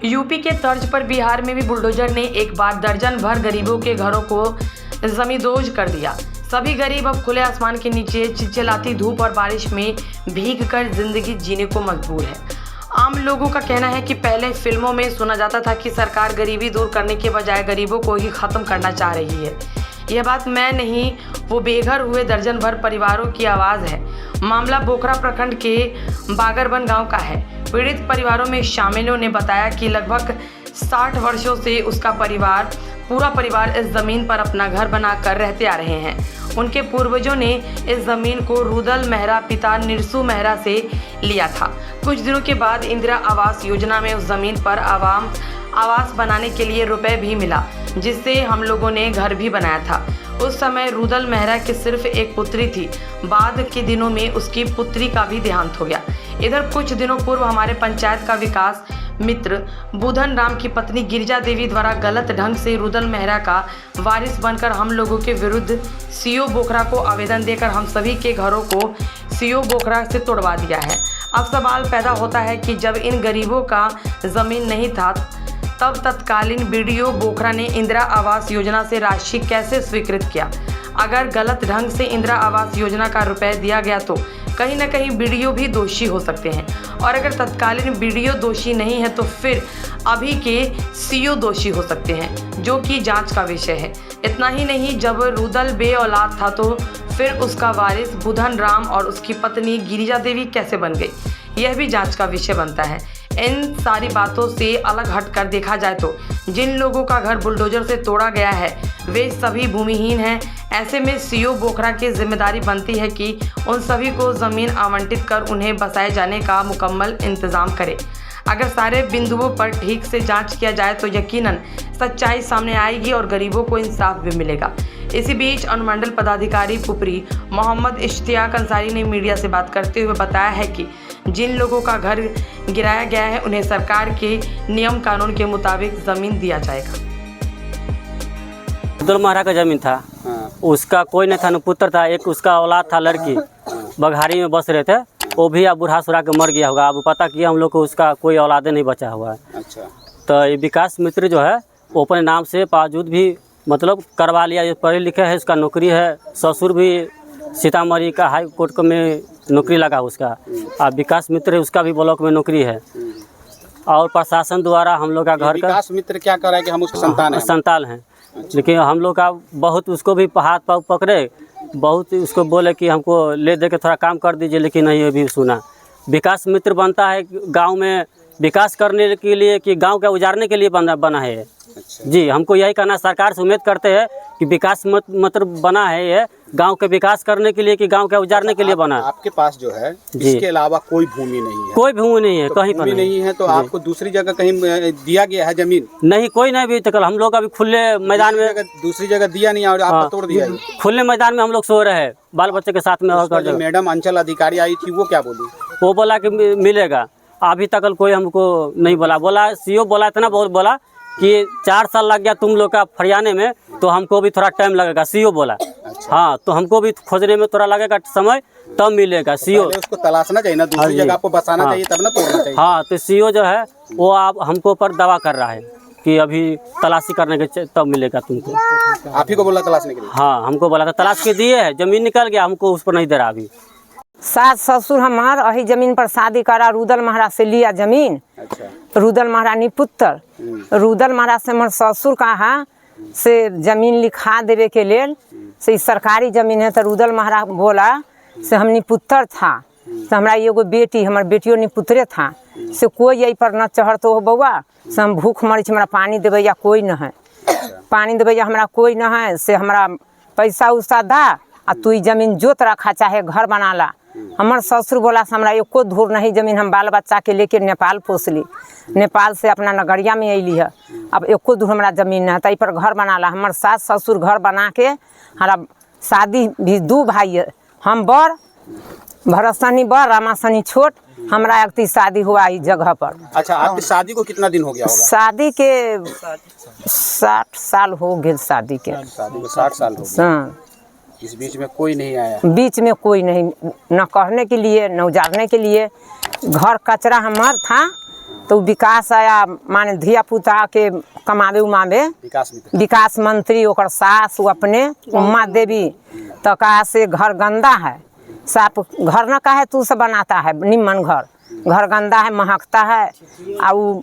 UP के तर्ज पर बिहार में भी बुलडोजर ने एक बार दर्जन भर गरीबों के घरों को जमींदोज कर दिया। सभी गरीब अब खुले आसमान के नीचे चिलचिलाती धूप और बारिश में भीग कर जिंदगी जीने को मजबूर है। आम लोगों का कहना है कि पहले फिल्मों में सुना जाता था कि सरकार गरीबी दूर करने के बजाय गरीबों को ही खत्म करना चाह रही है। यह बात मैं नहीं, वो बेघर हुए दर्जन भर परिवारों की आवाज़ है। मामला बोखरा प्रखंड के बागरबन गांव का है। पीड़ित परिवारों में शामिलों ने बताया कि लगभग 60 वर्षों से उसका पूरा परिवार इस ज़मीन पर अपना घर बनाकर रहते आ रहे हैं। उनके पूर्वजों ने इस ज़मीन को रुदल मेहरा पिता निरसू मेहरा से लिया था। कुछ दिनों के बाद इंदिरा आवास योजना में उस ज़मीन पर आवास बनाने के लिए रुपए भी मिला, जिससे हम लोगों ने घर भी बनाया था। उस समय रुदल मेहरा की सिर्फ एक पुत्री थी। बाद के दिनों में उसकी पुत्री का भी देहांत हो गया। इधर कुछ दिनों पूर्व हमारे पंचायत का विकास मित्र बुधन राम की पत्नी गिरिजा देवी द्वारा गलत ढंग से रुदल मेहरा का वारिस बनकर हम लोगों के विरुद्ध सीओ बोखरा को आवेदन देकर हम सभी के घरों को सीओ बोखरा से तोड़वा दिया है। अब सवाल पैदा होता है कि जब इन गरीबों का ज़मीन नहीं था तब तत्कालीन बीडीओ बोखरा ने इंदिरा आवास योजना से राशि कैसे स्वीकृत किया? अगर गलत ढंग से इंदिरा आवास योजना का रुपए दिया गया तो कहीं न कहीं बीडीओ भी दोषी हो सकते हैं, और अगर तत्कालीन बीडीओ दोषी नहीं है तो फिर अभी के सीओ दोषी हो सकते हैं, जो कि जांच का विषय है। इतना ही नहीं, जब रुदल बे औलाद था तो फिर उसका वारिस बुधन राम और उसकी पत्नी गिरिजा देवी कैसे बन गई, यह भी जांच का विषय बनता है। इन सारी बातों से अलग हटकर देखा जाए तो जिन लोगों का घर बुलडोजर से तोड़ा गया है वे सभी भूमिहीन हैं। ऐसे में सीओ बोखरा की जिम्मेदारी बनती है कि उन सभी को ज़मीन आवंटित कर उन्हें बसाए जाने का मुकम्मल इंतज़ाम करे। अगर सारे बिंदुओं पर ठीक से जांच किया जाए तो यकीनन सच्चाई सामने आएगी और गरीबों को इंसाफ भी मिलेगा। इसी बीच अनुमंडल पदाधिकारी पुपरी मोहम्मद इश्तियाक अंसारी ने मीडिया से बात करते हुए बताया है कि जिन लोगों का घर गिराया गया है उन्हें सरकार के नियम कानून के मुताबिक ज़मीन दिया जाएगा। रुदल मेहरा का ज़मीन था, उसका कोई नहीं था, न पुत्र था, एक उसका औलाद था लड़की, बघारी में बस रहे थे, वो भी अब बूढ़ा सुरा के मर गया होगा। अब पता किया हम लोग को उसका कोई औलादे नहीं बचा हुआ है। अच्छा। तो ये विकास मित्र जो है वो अपने नाम से बावजूद भी मतलब करवा लिया। ये पढ़े लिखे है, उसका नौकरी है, ससुर भी सीतामढ़ी का हाई कोर्ट में नौकरी लगा उसका। अब विकास मित्र है, उसका भी ब्लॉक में नौकरी है। और प्रशासन द्वारा हम लोग का घर का विकास मित्र क्या कर रहा है कि हम उसके संतान हैं। लेकिन हम लोग का बहुत उसको भी हाथ पाँव पकड़े, बहुत उसको बोले कि हमको ले दे के थोड़ा काम कर दीजिए, लेकिन नहीं अभी सुना। विकास मित्र बनता है गांव में विकास करने के लिए कि गांव का उजारने के लिए बना है। अच्छा। जी, हमको यही कहना, सरकार से उम्मीद करते हैं कि विकास मित्र बना है ये गांव के विकास करने के लिए कि गांव के उजारने के लिए बना है। आपके पास जो है इसके अलावा कोई भूमि नहीं है? कोई भूमि नहीं है, कहीं पर नहीं है। तो आपको दूसरी जगह कहीं दिया गया है जमीन? नहीं, कोई नहीं। अभी तक हम लोग अभी खुले मैदान में दूसरी जगह दिया नहीं और आपको तोड़ दिया? खुले मैदान में हम लोग सो रहे हैं बाल बच्चे के साथ में। और मैडम अंचल अधिकारी आई थी, वो क्या बोली? वो बोला कि मिलेगा। अभी तक कोई हमको नहीं बोला सीओ बोला, इतना बहुत बोला कि 4 साल लग गया तुम लोग का फरियाने में, तो हमको भी थोड़ा टाइम लगेगा, सीओ बोला। अच्छा। हाँ, तो हमको भी खोजने में थोड़ा लगेगा समय, तब मिलेगा। सीओ उसको तलाशना चाहिए ना, दूसरी जगह आपको बसाना चाहिए, तब ना तोड़ना चाहिए। हाँ, तो सीओ जो है वो आप हमको पर दवा कर रहा है कि अभी तलाशी करने के तब मिलेगा तुमको। आप ही को बोला तलाशने के लिए? हाँ, हमको बोला था, तलाश के दिए है, जमीन निकल गया, हमको उस पर नहीं दे रहा अभी। सास ससुर हमार अही जमीन पर शादी करा, रुदल मेहरा से लिया जमीन। अच्छा। रुदल मेहरा नी पुत्र रुदल मेहरा से हमारे ससुर कहा से जमीन लिखा देवे के लेल से सरकारी जमीन है। तो रुदल मेहरा बोला से हमनी पुत्र था, तो हमारा एगो बेटी, हमार बेटियों नी पुत्रे था, से कोई यही पर न चढ़तो हो बउआ, से हम भूख मरी, हमारा पानी देवे या कोई न है, पानी देवे या हमारा कोई न है, से हमारा पैसा उसा दा आ तू जमीन जोत रखा चाहे घर बना ला। हमार ससुर बोला से हमरा एको धूर नहीं जमीन, हम बाल बच्चा के लेके नेपाल पोसली, नेपाल से अपना नगरिया में अली है, अब एको धूर हमरा जमीन है, तई पर घर बना ला। हमार सास ससुर घर बना के हमारा शादी भी 2 भाई है, हम बड़ भरतसनी बड़ रामासनी छोट, हमरा एक शादी हुआ इस जगह पर। अच्छा, आपकी शादी को कितना दिन हो गया होगा? शादी के 60 साल हो गए, शादी के 60 साल हो गए। इस बीच में कोई नहीं आया? बीच में कोई नहीं, न कहने के लिए न उजारने के लिए। घर कचरा हमार था, तो विकास आया माने धिया पुता के कमावे उमावे विकास मंत्री ओकर सास वो अपने उम्मा देवी तो कहा से घर गंदा है साफ घर न कहे तू से बनाता है निम्न घर गंदा है महकता है और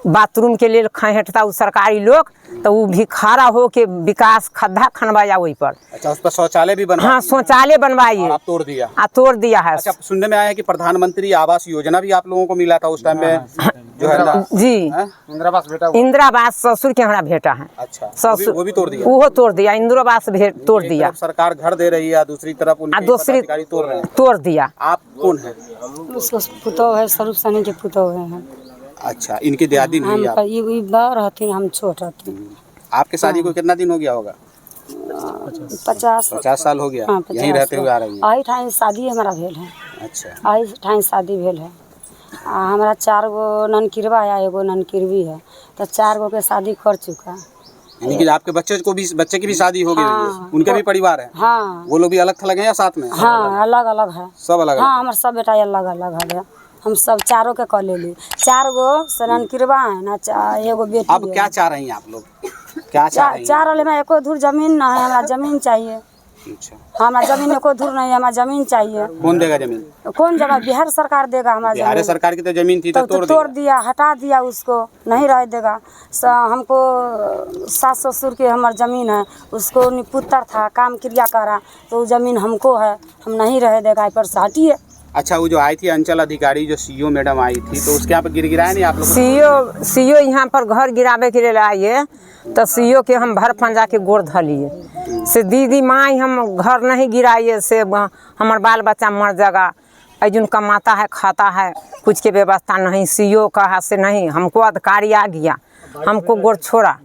बाथरूम के लिए खहेटता उ सरकारी लोग तो वो भी खड़ा हो के विकास खड्डा खनवाया वही पर। अच्छा, उस पर शौचालय भी बनवाया? हाँ, शौचालय बनवाइए। आप तोड़ दिया है। अच्छा, सुनने में आया है कि प्रधानमंत्री आवास योजना भी आप लोगों को मिला था उस टाइम में जो है ना? जी, इंदिरावास ससुर के हमारा भेटा है। अच्छा, ससुर वो भी तोड़ दिया? वो तोड़ दिया, इंदिरावास तोड़ दिया। सरकार घर दे रही है, दूसरी तरफ दूसरी तोड़ दिया। आप कौन है? पुतौ है, स्वरूप सनी के पुतौ है। अच्छा, इनकी दादी नहीं आप? ये बड़ रहती, हम छोट रहती। आपके शादी को कितना दिन हो गया होगा? 50 साल हो गया। हाँ, यहीं रहते हुए आ रही हैं? आई ठाई शादी हमारा भेल है। अच्छा, आई ठाई शादी भेल है। हमारा 4 गो ननकिरवा है, एगो ननकिरवी है, तो 4 गो के शादी कर चुका। यानी कि आपके बच्चे की भी शादी हो गई? हाँ, उनका भी परिवार है? हाँ। वो लोग भी अलग थलग हैं या साथ में? हाँ, अलग अलग है। सब अलग? हाँ, हमारे सब बेटा अलग अलग है। हम सब चारों के कर ले 4 गो ननकिरवा है ना, एगो बेटी। अब क्या चाह रही हैं आप लोग? क्या चाह रही हैं? चाह रहे में एको धूर जमीन ना है, हमारा जमीन चाहिए। अच्छा, हमारा जमीन एको धूर नहीं है, हमारा जमीन चाहिए। कौन देगा जमीन? कौन जगह? बिहार सरकार देगा हमारा जमीन। बिहार सरकार की तो जमीन थी तो तोड़ दिया, हटा दिया, उसको नहीं रह देगा। हमको सास ससुर के हमार जमीन है, उसको पुत्र था काम क्रिया करा तो जमीन हमको है, हम नहीं रह देगा पर से हटिए। अच्छा, वो जो आई थी अंचल अधिकारी जो सीओ मैडम आई थी तो उसके यहाँ पे गिराया नहीं आप लोग? सीओ यहाँ पर घर गिरावे के लिए आइए तो सीओ के हम भर पंजा के गोड़ धलिए से दीदी माई हम घर नहीं गिराइए से हमार बाल बच्चा मर जाएगा, अर्जुन कमाता है खाता है कुछ के व्यवस्था नहीं। सीओ कहा से नहीं, हमको अधिकारी आ गया, हमको गोड़ छोड़ा।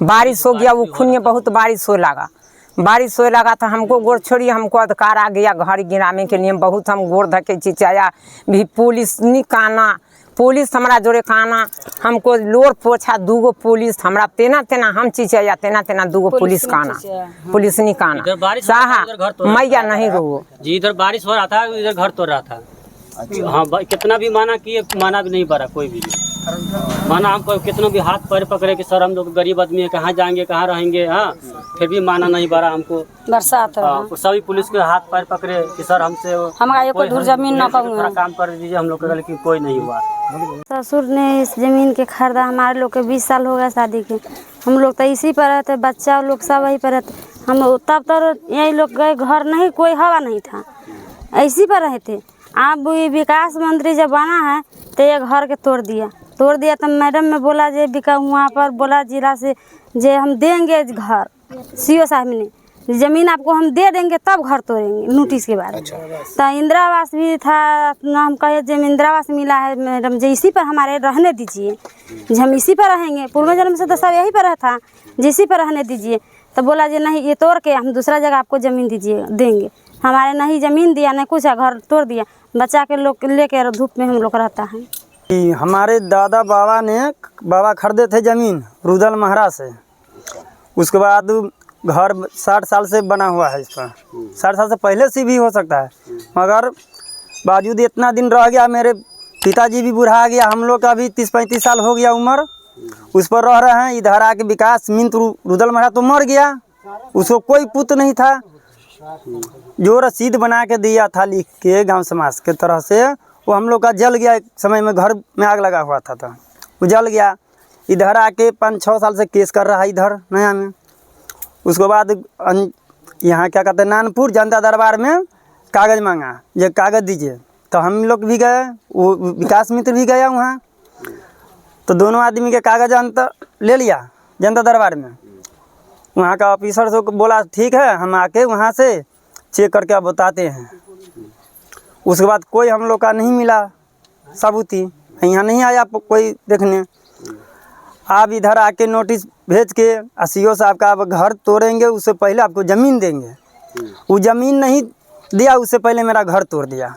बारिश हो गया, वो खून में बहुत बारिश हो लगा तो हमको गोड़ छोड़िए, हमको अधिकार आ गया घर गिराने के लिए। बहुत हम गोड़ धके चिचाया भी, पुलिस नहीं काना, पुलिस हमारा जोड़े काना, हमको लोर पोछा 2 गो पुलिस हमारा तेना हम चिचाया तेना 2 गो पुलिस काना, पुलिस नहीं काना साहा मैया नहीं रो जी। इधर बारिश हो रहा था, इधर घर तोड़ रहा था। अच्छा। हाँ, कितना भी माना किए, माना भी नहीं पड़ा कोई भी। माना हमको कितना भी हाथ पैर पकड़े कि सर हम लोग गरीब आदमी है, कहाँ जाएंगे कहाँ रहेंगे, हाँ, फिर भी माना नहीं पड़ा हमको। बरसात सभी पुलिस के हाथ पैर पकड़े कि सर हमसे हमारा दूर जमीन न थोड़ा काम कर दीजिए हम लोग का, लेकिन कोई नहीं हुआ। ससुर ने इस जमीन के खरीदा, हमारे लोग के 20 साल हो गया शादी के, हम लोग तो इसी पर रहते, बच्चा लोग सब वहीं पर रहते। हम तब तक यही लोग गए, घर नहीं, कोई हवा नहीं था, इसी पर रहे थे। अब विकास मंत्री जब बना है तो ये घर के तोड़ दिया तो मैडम में बोला जे वहाँ पर बोला जिला से जे हम देंगे घर, सीओ साहब ने जमीन आपको हम दे देंगे तब घर तोड़ेंगे नोटिस के बाद। अच्छा। तो इंदिरावास भी था, हम कहे जब इंदिरावास मिला है मैडम जी इसी पर हमारे रहने दीजिए, हम इसी पर रहेंगे, पूर्व जन्म से तो सब यही पर था, जिसी पर रहने दीजिए। तो बोला जी नहीं, ये तोड़ के हम दूसरा जगह आपको ज़मीन दीजिए देंगे। हमारे नहीं ज़मीन दिया नहीं कुछ, घर तोड़ दिया, बच्चा के लोग लेके धूप में हम लोग रहता है। हमारे दादा बाबा खरीदे थे ज़मीन रुदल महाराज से, उसके बाद घर 60 साल से बना हुआ है, इस पर 60 साल से पहले से भी हो सकता है, मगर बावजूद इतना दिन रह गया। मेरे पिताजी भी बूढ़ा गया, हम लोग का भी 30-35 साल हो गया उम्र, उस पर रह रहे हैं। इधर आके विकास मित्र रुदल महाराज तो मर गया, उसको कोई पुत्र नहीं था, जो रसीद बना के दिया था लिख के गांव समाज के तरह से, वो हम लोग का जल गया। एक समय में घर में आग लगा हुआ था तो वो जल गया। इधर आके 5-6 साल से केस कर रहा है इधर नया में। उसके बाद यहाँ क्या कहते हैं नानपुर जनता दरबार में कागज़ मांगा, ये कागज़ दीजिए, तो हम लोग भी गए, वो विकास मित्र भी गया वहाँ, तो दोनों आदमी के कागज़ अंतर ले लिया जनता दरबार में। वहाँ का ऑफिसर से बोला ठीक है, हम आके वहाँ से चेक करके अब बताते हैं। उसके बाद कोई हम लोग का नहीं मिला सबूती, यहाँ नहीं आया कोई देखने। आप इधर आके नोटिस भेज के सीओ साहब का अब घर तोड़ेंगे, उससे पहले आपको ज़मीन देंगे। वो ज़मीन नहीं दिया, उससे पहले मेरा घर तोड़ दिया।